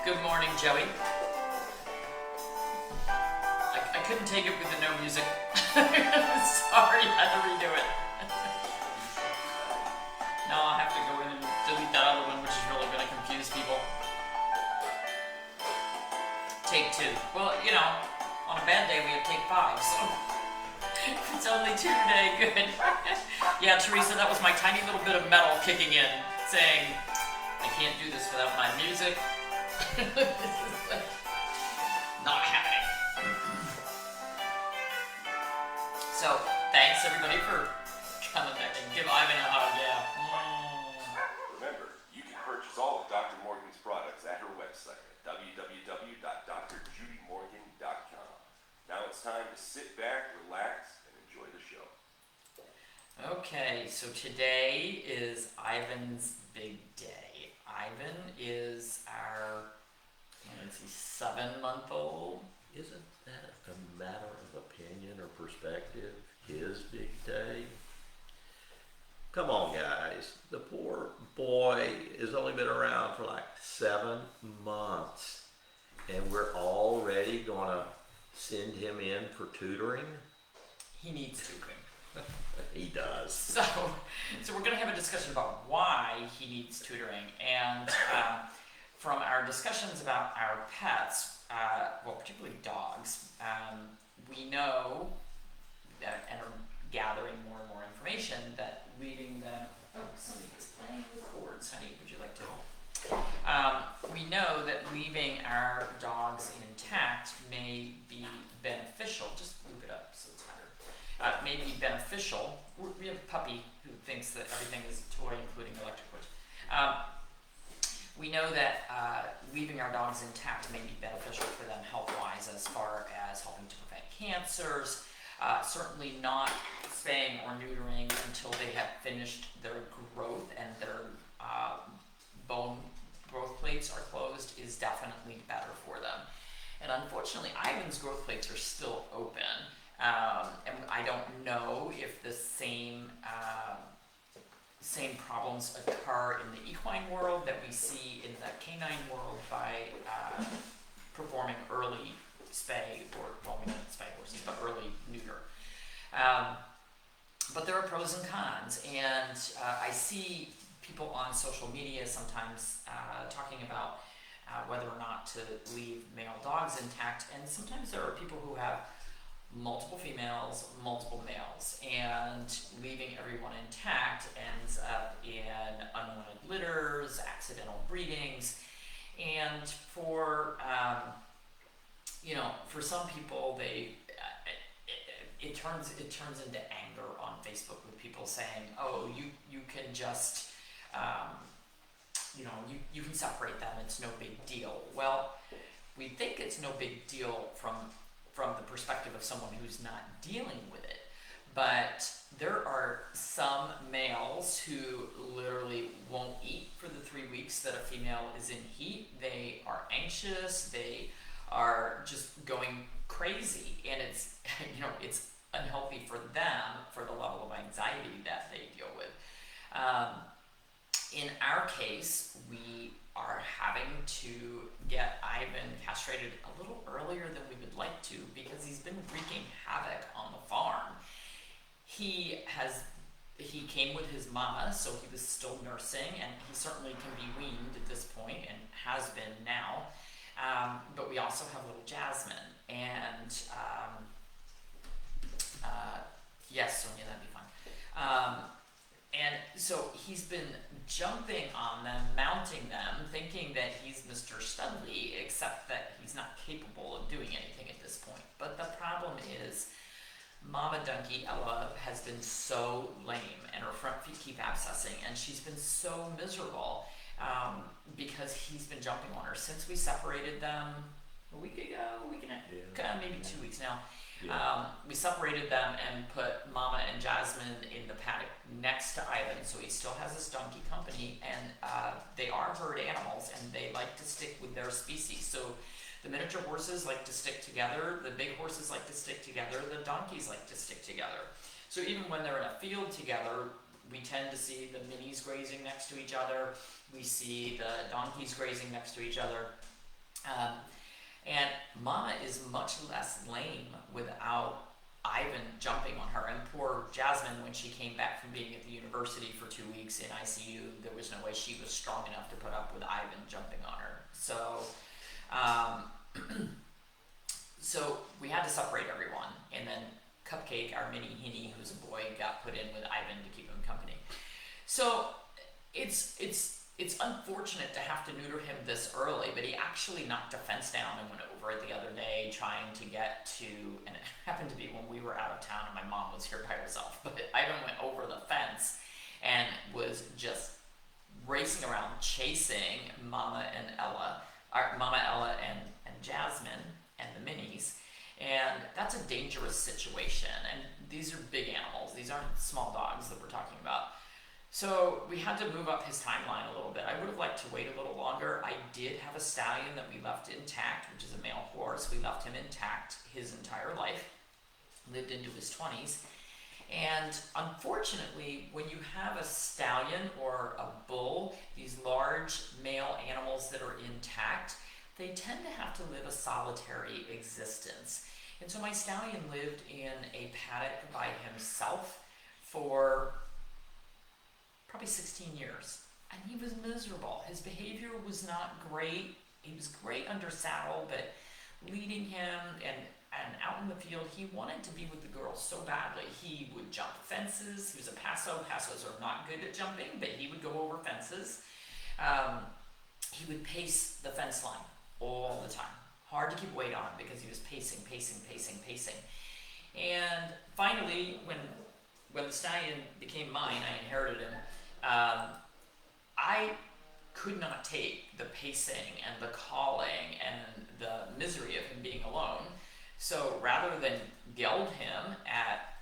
Good morning, Joey. I couldn't take it with the no music. Sorry, I had to redo it. Now I'll have to go in and delete that other one, which is really going to confuse people. Take 2. Well, you know, on a bad day we have take 5, so if it's only 2 today, good. Yeah, Teresa, that was my tiny little bit of metal kicking in, saying, I can't do this without my music. Not happening. So, thanks everybody for coming back and give Ivan a hug, yeah. Remember, you can purchase all of Dr. Morgan's products at her website at www.drjudymorgan.com. Now it's time to sit back, relax, and enjoy the show. Okay, so today is Ivan's big day. Ivan is our, let's see, 7-month-old. Isn't that a matter of opinion or perspective? His big day? Come on, guys. The poor boy has only been around for like 7 months, and we're already going to send him in for tutoring? He needs tutoring. He does. So we're going to have a discussion about why he needs tutoring, and from our discussions about our pets, well, particularly dogs, we know that, and are gathering more and more information, that leaving them, oh, somebody is playing with cords, honey, would you like to? We know that leaving our dogs intact may be beneficial. Just loop it up so it's better. May be beneficial. We have a puppy who thinks that everything is a toy, including electric cords. We know that leaving our dogs intact may be beneficial for them health-wise, as far as helping to prevent cancers. Certainly not spaying or neutering until they have finished their growth and their bone growth plates are closed is definitely better for them. And unfortunately, Ivan's growth plates are still open. And I don't know if the same problems occur in the equine world that we see in the canine world by performing early spay, or, well, we don't spay horses, but early neuter. But there are pros and cons, and I see people on social media sometimes talking about whether or not to leave male dogs intact, and sometimes there are people who have multiple females, multiple males, and leaving everyone intact ends up in unwanted litters, accidental breedings, and for for some people, it turns into anger on Facebook with people saying, "Oh, you can just you can separate them. It's no big deal." Well, we think it's no big deal from the perspective of someone who's not dealing with it. But there are some males who literally won't eat for the 3 weeks that a female is in heat. They are anxious, they are just going crazy, and it's it's unhealthy for them, for the level of anxiety that they deal with. In our case, we are having to get Ivan castrated a little earlier than we would like to, because he's been wreaking havoc on the farm. He came with his mama, so he was still nursing, and he certainly can be weaned at this point, and has been now. But we also have little Jasmine, and yes, Sonia, that'd be fun. And so he's been jumping on them, mounting them, thinking that he's Mr. Studley, except that he's not capable of doing anything at this point. But the problem is, Mama Donkey Ella has been so lame, and her front feet keep abscessing, and she's been so miserable because he's been jumping on her since we separated them a week ago, maybe 2 weeks now. Yeah. We separated them and put Mama and Jasmine in the paddock next to Ivan, so he still has his donkey company, and they are herd animals, and they like to stick with their species. So the miniature horses like to stick together, the big horses like to stick together, the donkeys like to stick together. So even when they're in a field together, we tend to see the minis grazing next to each other, we see the donkeys grazing next to each other. And Mama is much less lame without Ivan jumping on her. And poor Jasmine, when she came back from being at the university for 2 weeks in ICU, there was no way she was strong enough to put up with Ivan jumping on her. So, so we had to separate everyone, and then Cupcake, our mini hinny, who's a boy, got put in with Ivan to keep him company. So it's unfortunate to have to neuter him this early, but he actually knocked a fence down and went over it the other day trying to get to, and it happened to be when we were out of town and my mom was here by herself, but Ivan went over the fence and was just racing around chasing Mama Ella and Jasmine and the minis. And that's a dangerous situation, and these are big animals. These aren't small dogs that we're talking about. So we had to move up his timeline a little bit. I would have liked to wait a little longer. I did have a stallion that we left intact, which is a male horse. We left him intact his entire life, lived into his 20s. And unfortunately, when you have a stallion or a bull, these large male animals that are intact, they tend to have to live a solitary existence. And so my stallion lived in a paddock by himself for probably 16 years. And he was miserable. His behavior was not great. He was great under saddle, but leading him and out in the field, he wanted to be with the girls so badly. He would jump fences. He was a passo. Passos are not good at jumping, but he would go over fences. He would pace the fence line all the time. Hard to keep weight on because he was pacing. And finally, when the stallion became mine, I inherited him, I could not take the pacing and the calling and the misery of him being alone. So rather than geld him at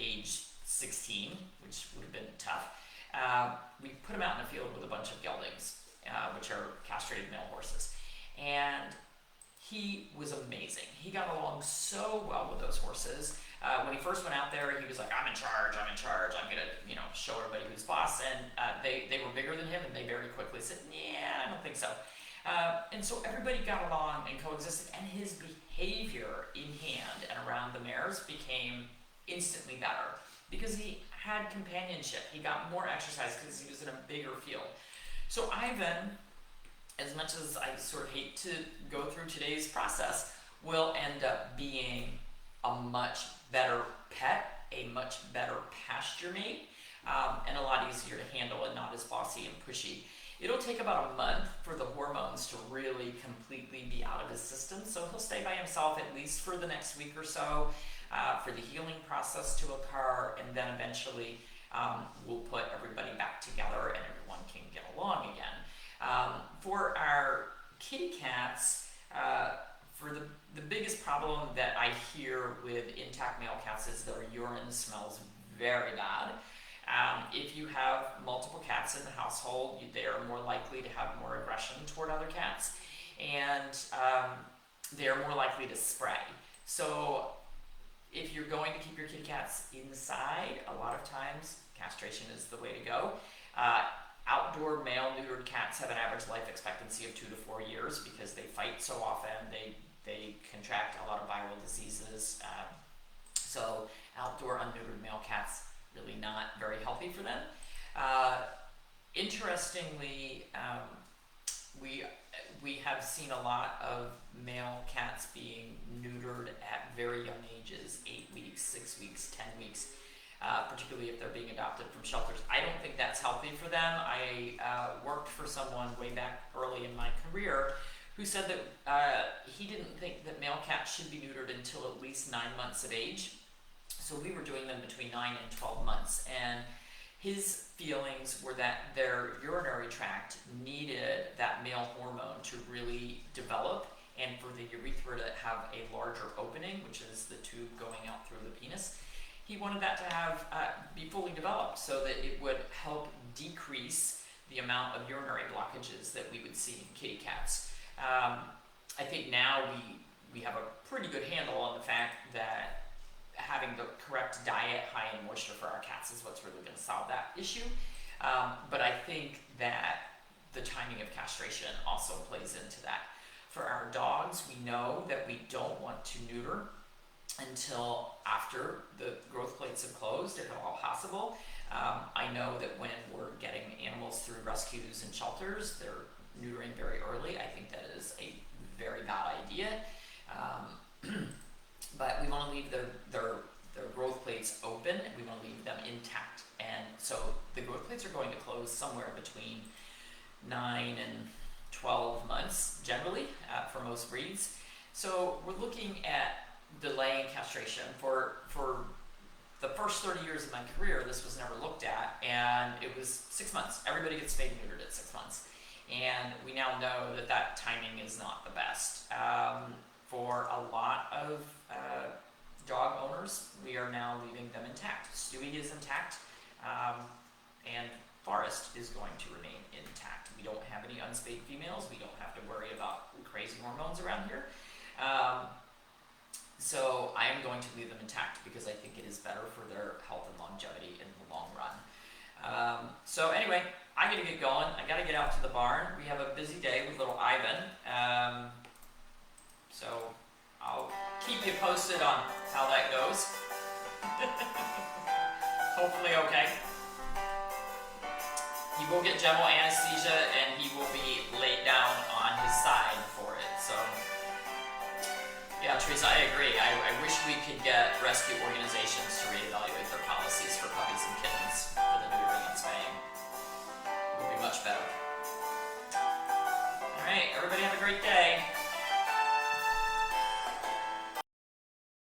age 16, which would have been tough, we put him out in the field with a bunch of geldings, which are castrated male horses. And he was amazing. He got along so well with those horses. When he first went out there, he was like, I'm in charge. I'm going to, show everybody who's boss. And they were bigger than him, and they very quickly said, yeah, I don't think so. And so everybody got along and coexisted, and his behavior in hand and around the mares became instantly better because he had companionship. He got more exercise because he was in a bigger field. So Ivan, as much as I sort of hate to go through today's process, will end up being a much better pet, a much better pasture mate, and a lot easier to handle and not as bossy and pushy. It'll take about a month for the hormones to really completely be out of his system, so he'll stay by himself at least for the next week or so, for the healing process to occur, and then eventually we'll put everybody back together and everyone can get along again. For our kitty cats, for the biggest problem that I hear with intact male cats is their urine smells very bad. If you have multiple cats in the household, they are more likely to have more aggression toward other cats, and they are more likely to spray. So if you're going to keep your kitty cats inside, a lot of times castration is the way to go. Outdoor male neutered cats have an average life expectancy of 2 to 4 years because they fight so often. They contract a lot of viral diseases. So outdoor unneutered male cats, really not very healthy for them. Interestingly, we have seen a lot of male cats being neutered at very young ages, 8 weeks, 6 weeks, 10 weeks. Particularly if they're being adopted from shelters. I don't think that's healthy for them. I worked for someone way back early in my career who said that he didn't think that male cats should be neutered until at least 9 months of age. So we were doing them between 9 and 12 months. And his feelings were that their urinary tract needed that male hormone to really develop and for the urethra to have a larger opening, which is the tube going out through the penis. He wanted that to have be fully developed so that it would help decrease the amount of urinary blockages that we would see in kitty cats. I think now we have a pretty good handle on the fact that having the correct diet high in moisture for our cats is what's really going to solve that issue. But I think that the timing of castration also plays into that. For our dogs, we know that we don't want to neuter until after the growth plates have closed, if at all possible. I know that when we're getting animals through rescues and shelters, they're neutering very early. I think that is a very bad idea. But we want to leave their growth plates open, and we want to leave them intact. And so the growth plates are going to close somewhere between 9 and 12 months generally for most breeds. So we're looking at delaying castration. For the first 30 years of my career, this was never looked at, and it was 6 months. Everybody gets spayed and neutered at 6 months. And we now know that that timing is not the best. For a lot of dog owners, we are now leaving them intact. Stewie is intact, and Forrest is going to remain intact. We don't have any unspayed females. We don't have to worry about crazy hormones around here. So I am going to leave them intact because I think it is better for their health and longevity in the long run. So anyway, I gotta get going. I gotta get out to the barn. We have a busy day with little Ivan. So I'll keep you posted on how that goes. Hopefully okay. He will get general anesthesia and he will be laid down on his side for it. So yeah, Teresa, I agree. I wish we could get rescue organizations to reevaluate their policies for puppies and kittens for the neutering and spaying. It would be much better. Alright, everybody have a great day.